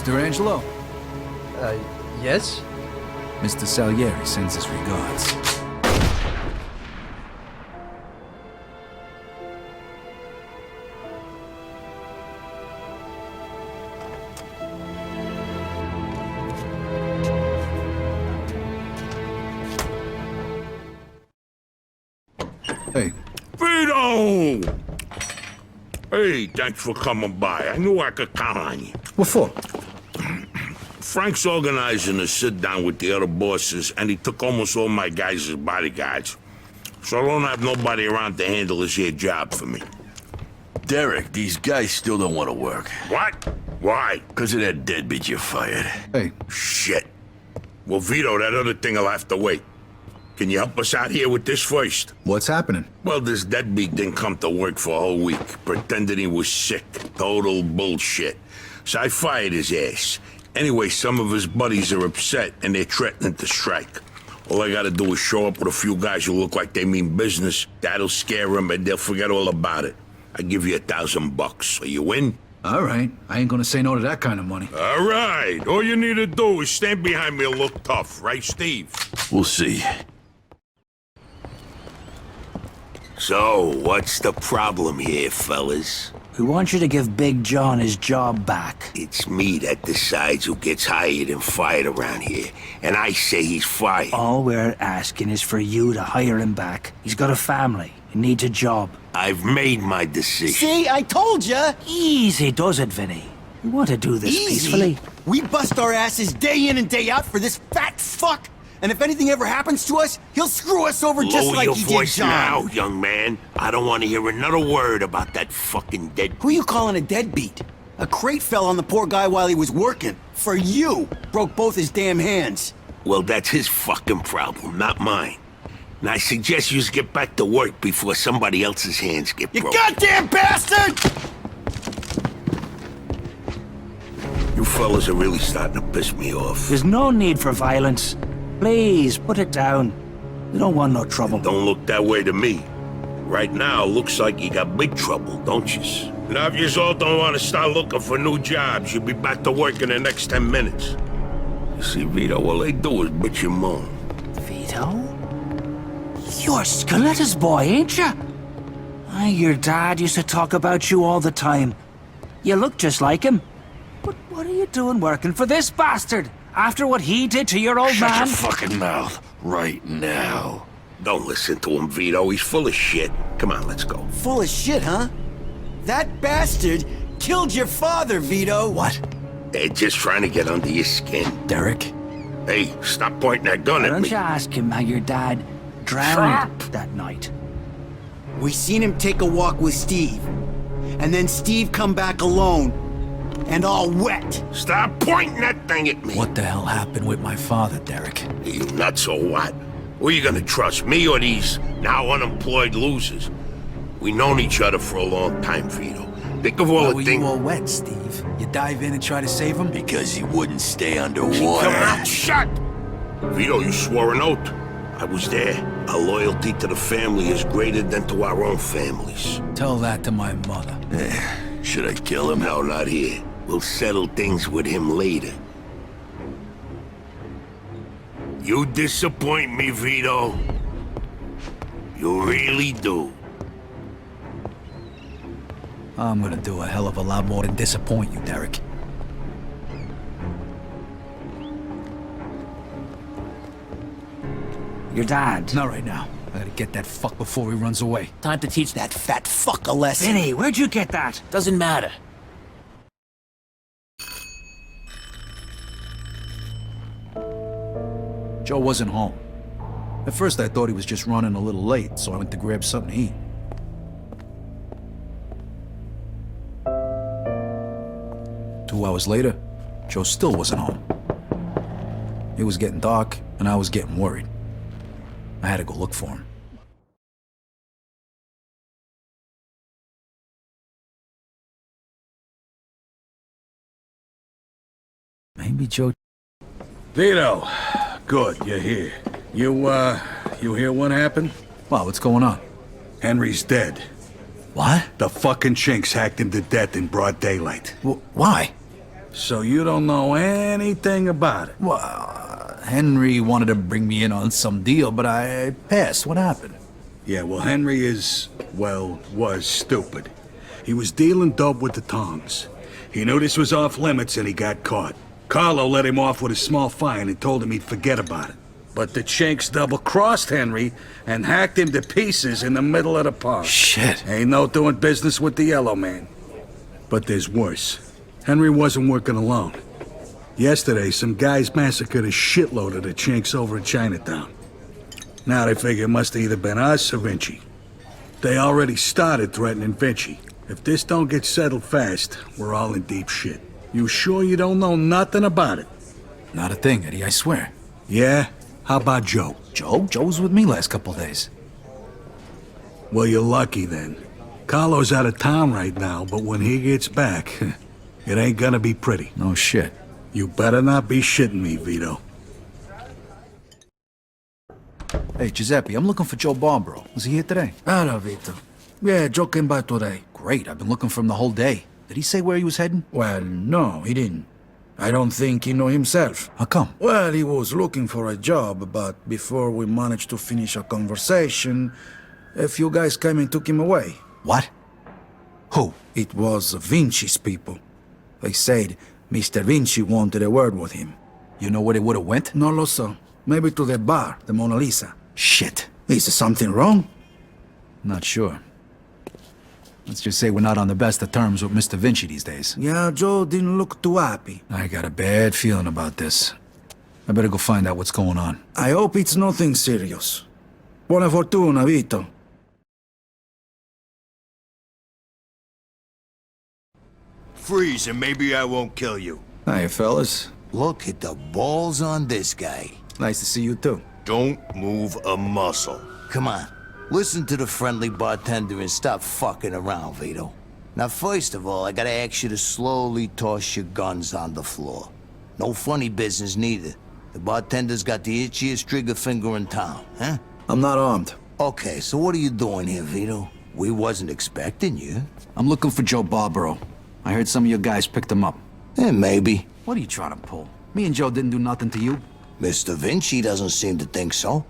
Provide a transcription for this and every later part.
Mr. Angelo? Yes? Mr. Salieri sends his regards. Hey. Vito! Hey, thanks for coming by. I knew I could count on you. What for? Frank's organizing a sit-down with the other bosses, and he took almost all my guys as bodyguards. So I don't have nobody around to handle this here job for me. Derek, these guys still don't want to work. What? Why? Because of that deadbeat you fired. Hey. Shit. Well, Vito, that other thing will have to wait. Can you help us out here with this first? What's happening? Well, this deadbeat didn't come to work for a whole week, pretending he was sick. Total bullshit. So I fired his ass. Anyway, some of his buddies are upset, and they're threatening to strike. All I gotta do is show up with a few guys who look like they mean business. That'll scare them, and they'll forget all about it. I give you $1,000. Are you in? All right. I ain't gonna say no to that kind of money. All right. All you need to do is stand behind me and look tough, right, Steve? We'll see. So, what's the problem here, fellas? We want you to give Big John his job back. It's me that decides who gets hired and fired around here, and I say he's fired. All we're asking is for you to hire him back. He's got a family. He needs a job. I've made my decision. See, I told ya! Easy does it, Vinny. We want to do this peacefully. We bust our asses day in and day out for this fat fuck, and if anything ever happens to us, he'll screw us over just Lower like your he voice did John. now, young man. I don't want to hear another word about that fucking dead... Who you calling a deadbeat? A crate fell on the poor guy while he was working. For you. Broke both his damn hands. Well, that's his fucking problem, not mine. And I suggest you just get back to work before somebody else's hands get You broken. goddamn bastard! You fellas are really starting to piss me off. There's no need for violence. Please, put it down. We don't want no trouble. Don't look that way to me. Right now, looks like you got big trouble, don't yous? Now, if yous all don't want to start looking for new jobs, you'll be back to work in the next 10 minutes. You see, Vito, all they do is bitch and moan. Vito? You're Scoletta's boy, ain't you? Your dad used to talk about you all the time. You look just like him. But what are you doing working for this bastard? After what he did to your old Shut man? your fucking mouth right now. Don't listen to him, Vito. He's full of shit. Come on, let's go. Full of shit, huh? That bastard killed your father, Vito. What? They're just trying to get under your skin. Derek? Hey, stop pointing that gun Why at don't me. you ask him how your dad drowned that night? We seen him take a walk with Steve. And then Steve come back alone. And all wet. Stop pointing that thing at me. What the hell happened with my father, Derek? You nuts or what? Who are you gonna trust, me or these now unemployed losers? We known each other for a long time, Vito. Think of all Why the were things... you all wet, Steve? You dive in and try to save him? Because he wouldn't stay Keep underwater. your mouth shut! Vito, you swore an oath. I was there. Our loyalty to the family is greater than to our own families. Tell that to my mother. Should I kill him? No, not here. We'll settle things with him later. You disappoint me, Vito. You really do. I'm gonna do a hell of a lot more than disappoint you, Derek. Your dad. Not right now. I gotta get that fuck before he runs away. Time to teach that fat fuck a lesson. Vinny, where'd you get that? Doesn't matter. Joe wasn't home. At first I thought he was just running a little late, so I went to grab something to eat. Two hours later, Joe still wasn't home. It was getting dark, and I was getting worried. I had to go look for him. Maybe Joe... Vito, good, you're here. You hear what happened? Wow, what's going on? Henry's dead. What? The fucking chinks hacked him to death in broad daylight. Why? So you don't know anything about it? Well, Henry wanted to bring me in on some deal, but I passed. What happened? Yeah, well, Henry was stupid. He was dealing dope with the tongs. He knew this was off limits and he got caught. Carlo let him off with a small fine and told him he'd forget about it. But the Chinks double-crossed Henry and hacked him to pieces in the middle of the park. Shit. Ain't no doing business with the Yellow Man. But there's worse. Henry wasn't working alone. Yesterday, some guys massacred a shitload of the Chinks over in Chinatown. Now they figure it must have either been us or Vinci. They already started threatening Vinci. If this don't get settled fast, we're all in deep shit. You sure you don't know nothing about it? Not a thing, Eddie, I swear. Yeah? How about Joe? Joe? Joe was with me last couple days. Well, you're lucky then. Carlo's out of town right now, but when he gets back, it ain't gonna be pretty. No shit. You better not be shitting me, Vito. Hey, Giuseppe, I'm looking for Joe Barbaro. Was he here today? Hello, Vito. Yeah, Joe came by today. Great, I've been looking for him the whole day. Did he say where he was heading? Well, no, he didn't. I don't think he know himself. How come? Well, he was looking for a job, but before we managed to finish our conversation, a few guys came and took him away. What? Who? It was Vinci's people. They said Mr. Vinci wanted a word with him. You know where they would have went? No lo so. Maybe to the bar, the Mona Lisa. Shit. Is there something wrong? Not sure. Let's just say we're not on the best of terms with Mr. Vinci these days. Yeah, Joe didn't look too happy. I got a bad feeling about this. I better go find out what's going on. I hope it's nothing serious. Buona fortuna, Vito. Freeze, and maybe I won't kill you. Hiya, fellas. Look at the balls on this guy. Nice to see you, too. Don't move a muscle. Come on. Listen to the friendly bartender and stop fucking around, Vito. Now, first of all, I gotta ask you to slowly toss your guns on the floor. No funny business, neither. The bartender's got the itchiest trigger finger in town, huh? I'm not armed. Okay, so what are you doing here, Vito? We wasn't expecting you. I'm looking for Joe Barbaro. I heard some of your guys picked him up. Maybe. What are you trying to pull? Me and Joe didn't do nothing to you. Mr. Vinci doesn't seem to think so.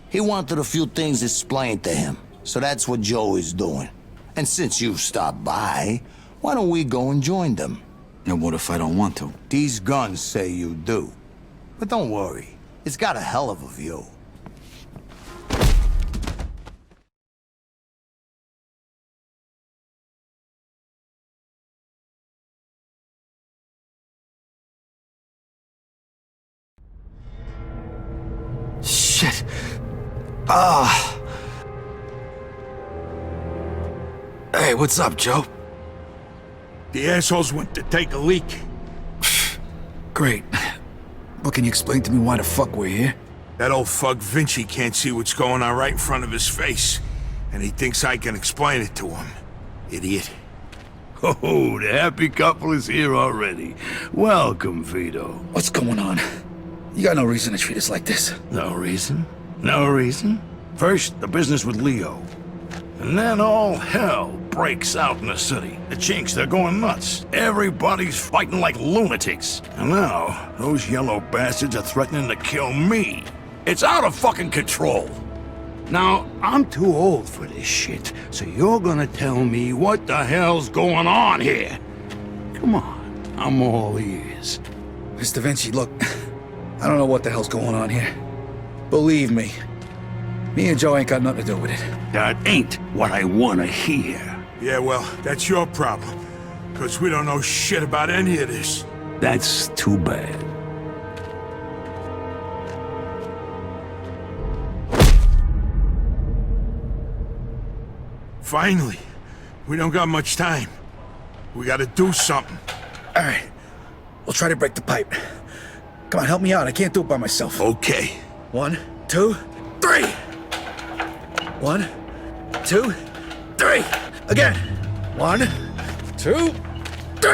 He wanted a few things explained to him, so that's what Joe is doing. And since you've stopped by, why don't we go and join them? And what if I don't want to? These guns say you do. But don't worry, it's got a hell of a view. Shit. Ah. Hey, what's up, Joe? The assholes went to take a leak. Great. But can you explain to me why the fuck we're here? That old fuck Vinci can't see what's going on right in front of his face. And he thinks I can explain it to him. Idiot. Oh, the happy couple is here already. Welcome, Vito. What's going on? You got no reason to treat us like this. No reason? No reason? First, the business with Leo. And then all hell breaks out in the city. The Chinks, they're going nuts. Everybody's fighting like lunatics. And now, those yellow bastards are threatening to kill me. It's out of fucking control. Now, I'm too old for this shit, so you're gonna tell me what the hell's going on here. Come on, I'm all ears. Mr. Vinci, look, I don't know what the hell's going on here. Believe me, me and Joe ain't got nothing to do with it. That ain't what I wanna hear. Yeah, well, that's your problem. Because we don't know shit about any of this. That's too bad. Finally. We don't got much time. We gotta do something. All right, we'll try to break the pipe. Come on, help me out. I can't do it by myself. Okay. 1, 2, 3. 1, 2, 3. Again. 1, 2, 3.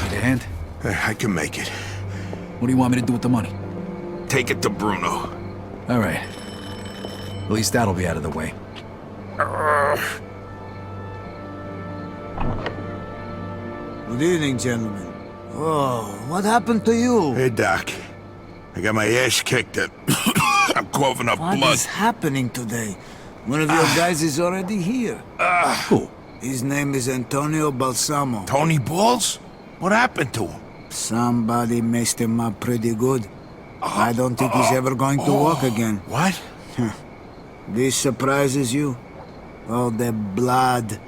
Need a hand? I can make it. What do you want me to do with the money? Take it to Bruno. All right. At least that'll be out of the way. Good evening, gentlemen. Oh, what happened to you? Hey, Doc. I got my ass kicked and I'm coughing up What blood. is happening today? One of your guys is already here. Who? His name is Antonio Balsamo. Tony Balls? What happened to him? Somebody messed him up pretty good. I don't think he's ever going to walk again. What? This surprises you? All the blood,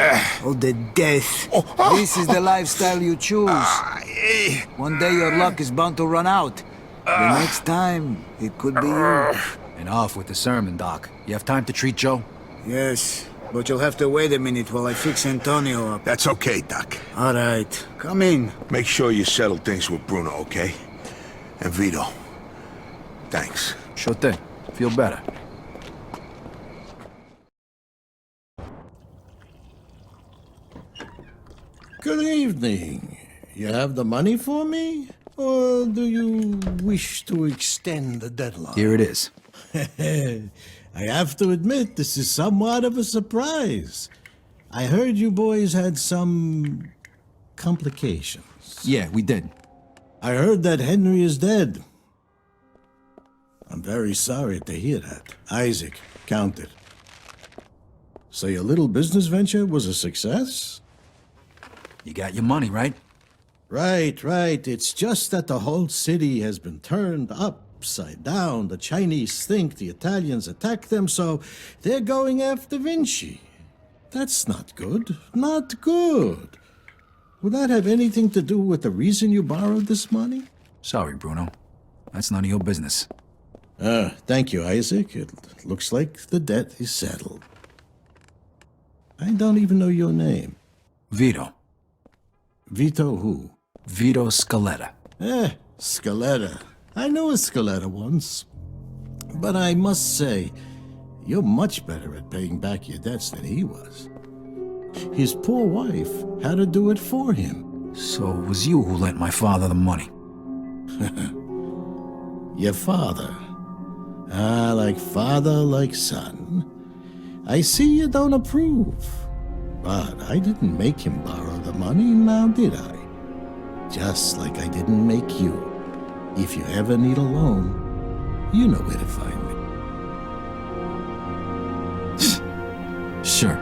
all the death. This is the lifestyle you choose. One day your luck is bound to run out. The next time, it could be you. Enough with the sermon, Doc. You have time to treat Joe? Yes, but you'll have to wait a minute while I fix Antonio up. That's okay, Doc. All right, come in. Make sure you settle things with Bruno, okay? And Vito. Thanks. Sure thing. Feel better. Good evening. You have the money for me? Or do you wish to extend the deadline? Here it is. I have to admit, this is somewhat of a surprise. I heard you boys had some complications. Yeah, we did. I heard that Henry is dead. I'm very sorry to hear that. Isaac, count it. So your little business venture was a success? You got your money, right? Right. It's just that the whole city has been turned upside down. The Chinese think the Italians attacked them, so they're going after Vinci. That's not good. Not good. Would that have anything to do with the reason you borrowed this money? Sorry, Bruno. That's none of your business. Thank you, Isaac. It looks like the debt is settled. I don't even know your name. Vito. Vito who? Vito Scaletta. Scaletta. I knew a Scaletta once. But I must say, you're much better at paying back your debts than he was. His poor wife had to do it for him. So it was you who lent my father the money. Your father. Like father, like son. I see you don't approve. But I didn't make him borrow the money, now did I? Just like I didn't make you. If you ever need a loan, you know where to find me. Sure.